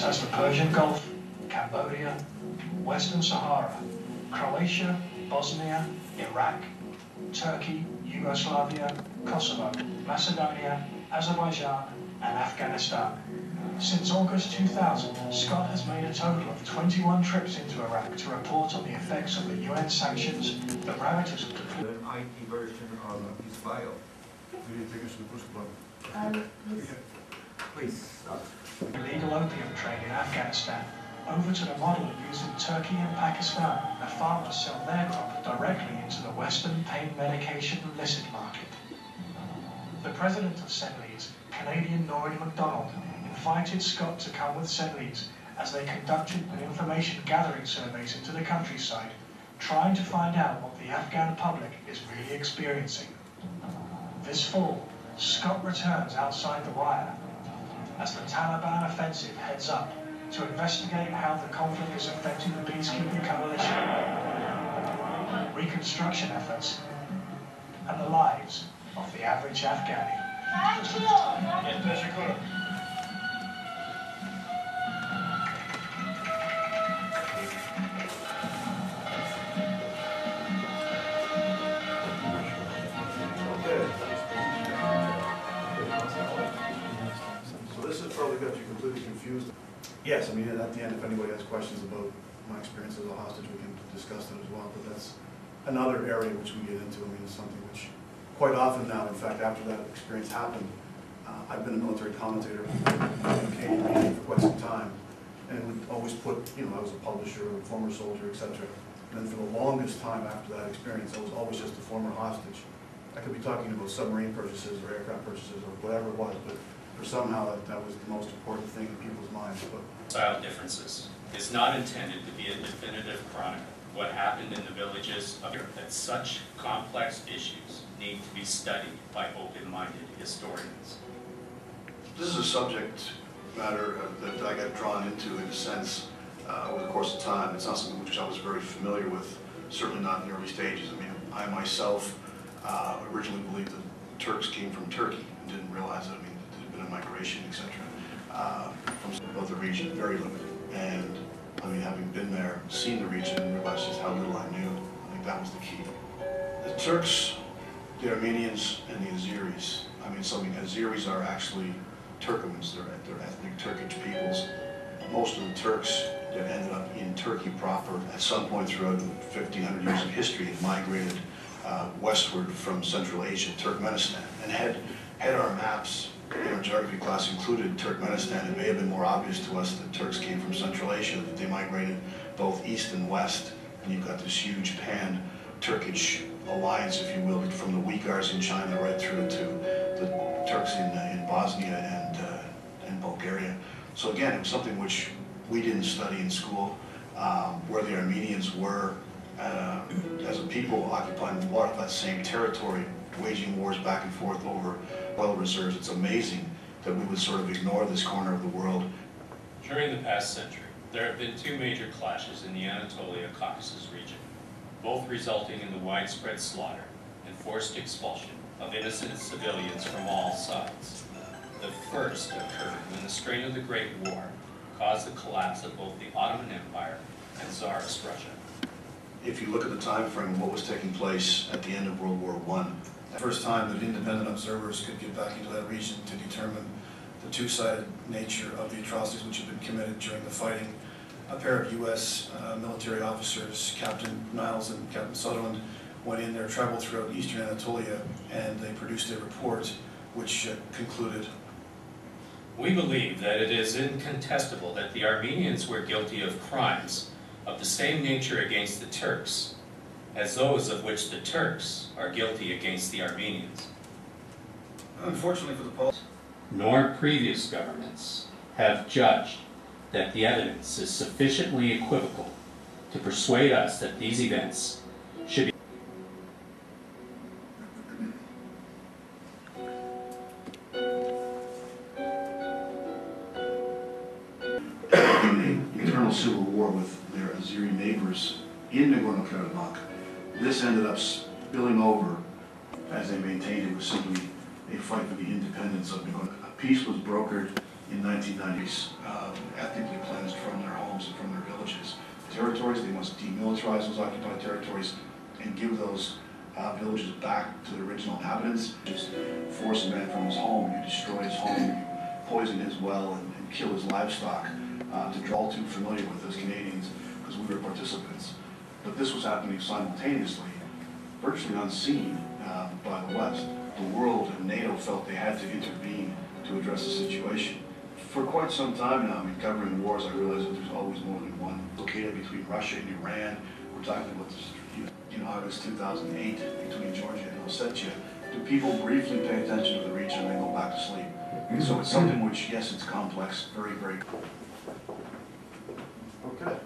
as the Persian Gulf, Cambodia, Western Sahara, Croatia, Bosnia, Iraq, Turkey, Yugoslavia, Kosovo, Macedonia, Azerbaijan, and Afghanistan. Since August 2000, Scott has made a total of 21 trips into Iraq to report on the effects of the UN sanctions, the ravages of the IT version of his file. Do you think I should push the button? Please stop. illegal opium trade in Afghanistan, over to the model used in Turkey and Pakistan, where farmers sell their crop directly into the Western pain medication illicit market. The president of Sedleys, Canadian Noreen MacDonald, invited Scott to come with Sedleys as they conducted an information gathering surveys into the countryside, trying to find out what the Afghan public is really experiencing. This fall, Scott returns outside the wire as the Taliban offensive heads up to investigate how the conflict is affecting the peacekeeping coalition, reconstruction efforts, and the lives of the average Afghani. So this has probably got you completely confused. Yes, I mean, at the end, if anybody has questions about my experience as a hostage, we can discuss that as well, but that's another area which we get into. I mean, it's something which quite often now, in fact, after that experience happened, I've been a military commentator in Canadian media for quite some time, and would always put, you know, I was a publisher, a former soldier, etc. And then for the longest time after that experience, I was always just a former hostage. I could be talking about submarine purchases or aircraft purchases or whatever it was, but for somehow that was the most important thing in people's minds. But style differences is not intended to be a definitive chronicle. What happened in the villages of Europe, that such complex issues need to be studied by open-minded historians. This is a subject matter that I got drawn into, in a sense, over the course of time. It's not something which I was very familiar with, certainly not in the early stages. I mean, I myself originally believed that Turks came from Turkey and didn't realize that. I mean, there had been a migration, etc. From the region, very limited. And I mean, having been there, seen the region, and realized just how little I knew, I think that was the key. The Turks, the Armenians, and the Azeris. I mean, so Azeris are actually Turkomans, they're ethnic Turkish peoples. Most of the Turks that ended up in Turkey proper at some point throughout the 1,500 years of history had migrated westward from Central Asia, Turkmenistan, and had our maps in our geography class included Turkmenistan. It may have been more obvious to us that Turks came from Central Asia, that they migrated both east and west, and you've got this huge pan-Turkish alliance, if you will, from the Uyghurs in China right through to the Turks in Bosnia and Bulgaria. So again, it was something which we didn't study in school, where the Armenians were, as a people, occupying a lot of that same territory, waging wars back and forth over oil reserves. It's amazing that we would sort of ignore this corner of the world. During the past century, there have been two major clashes in the Anatolia-Caucasus region, both resulting in the widespread slaughter and forced expulsion of innocent civilians from all sides. The first occurred when the strain of the Great War caused the collapse of both the Ottoman Empire and Tsarist Russia. If you look at the time frame of what was taking place at the end of World War I, the first time that independent observers could get back into that region to determine the two-sided nature of the atrocities which had been committed during the fighting, a pair of U.S. Military officers, Captain Niles and Captain Sutherland, went in there, traveled throughout eastern Anatolia, and they produced a report which concluded, "We believe that it is incontestable that the Armenians were guilty of crimes of the same nature against the Turks as those of which the Turks are guilty against the Armenians." Unfortunately for the Poles, Nor previous governments have judged that the evidence is sufficiently equivocal to persuade us that these events should be internal civil war with their Azeri neighbors in Nagorno-Karabakh. This ended up spilling over, as they maintained it was simply a fight for the independence of Nagorno. A peace was brokered in 19 1990s, ethnically cleansed from their homes and from their villages. Territories, they must demilitarize those occupied territories and give those villages back to the original inhabitants. Just force a man from his home, you destroy his home, you poison his well and kill his livestock, to draw all too familiar with as Canadians because we were participants. But this was happening simultaneously, virtually unseen by the West. The world and NATO felt they had to intervene to address the situation. For quite some time now, I mean, covering wars, I realize that there's always more than one located between Russia and Iran. We're talking about this, in August 2008 between Georgia and Ossetia. Do people briefly pay attention to the region and then go back to sleep? So it's something which, yes, it's complex, very, very. Okay.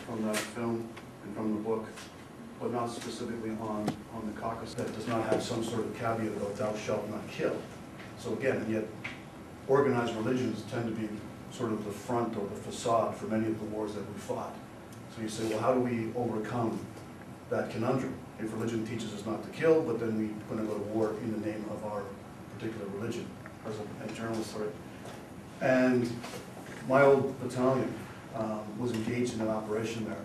From that film and from the book, but not specifically on the Caucasus, that does not have some sort of caveat about thou shalt not kill. So again, and yet organized religions tend to be sort of the front or the facade for many of the wars that we fought. So you say, well, how do we overcome that conundrum? If religion teaches us not to kill, but then we're going to go to war in the name of our particular religion, as a journalist, sorry. And my old battalion was engaged in an operation there.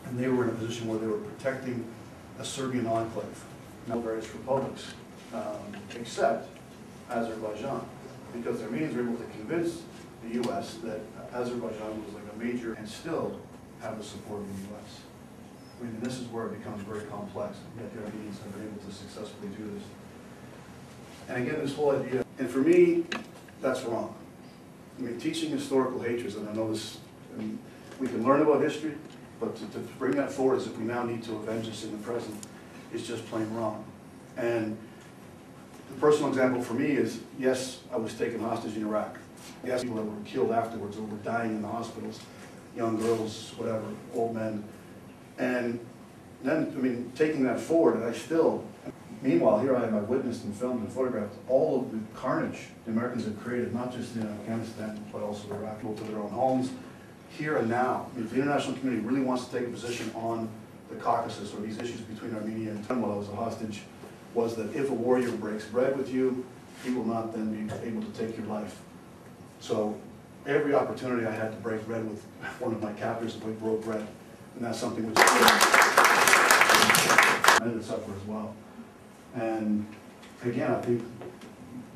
And they were in a position where they were protecting a Serbian enclave, now various republics, except Azerbaijan, because the Armenians were able to convince the U.S. that Azerbaijan was like a major and still have the support of the U.S. I mean, this is where it becomes very complex, and yet the Armenians have been able to successfully do this. And again, this whole idea, and for me, that's wrong. I mean, teaching historical hatreds, and I know this, I mean, we can learn about history, but to bring that forward as if we now need to avenge this in the present is just plain wrong. And the personal example for me is, yes, I was taken hostage in Iraq. Yes, people that were killed afterwards or were dying in the hospitals, young girls, whatever, old men. And then, I mean, taking that forward, and I still, meanwhile, here I am, I've witnessed and filmed and photographed all of the carnage the Americans have created, not just in Afghanistan, but also Iraq, to their own homes, here and now. I mean, if the international community really wants to take a position on the Caucasus or these issues between Armenia and while I was a hostage, was that if a warrior breaks bread with you, he will not then be able to take your life. So every opportunity I had to break bread with one of my captors, we broke bread. And that's something which I ended suffer as well. And again, I think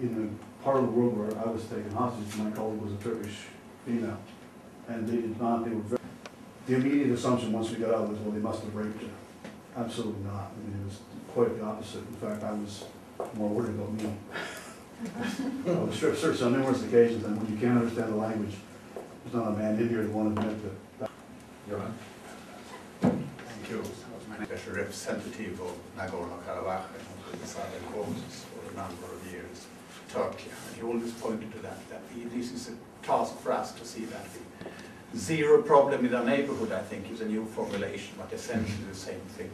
in the part of the world where I was taken hostage, my colleague was a Turkish female. And they did not, they were very, the immediate assumption once we got out was, well, they must have raped her. Absolutely not. I mean, it was quite the opposite. In fact, I was more worried about me. I was searched on numerous occasions, and when you can't understand the language, there's not a man in here that won't admit that. You're on. Thank you. I'm a special representative of Nagorno-Karabakh and the Southern Caucasus for a number of years, Turkey. And he always pointed to that this is a task for us to see that the zero problem in our neighborhood, I think, is a new formulation, but essentially the same thing.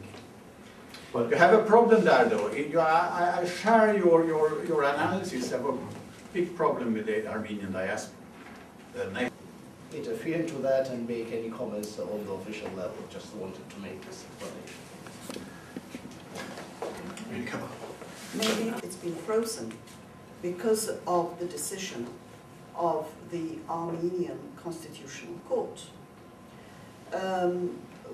But you have a problem there, though. I share your analysis of a big problem with the Armenian diaspora. Interfere into that and make any comments on the official level. Just wanted to make this explanation. Maybe it's been frozen because of the decision of the Armenian Constitutional Court.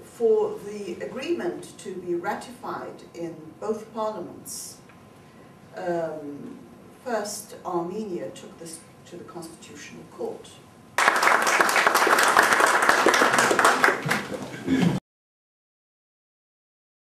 For the agreement to be ratified in both parliaments, first Armenia took this to the Constitutional Court.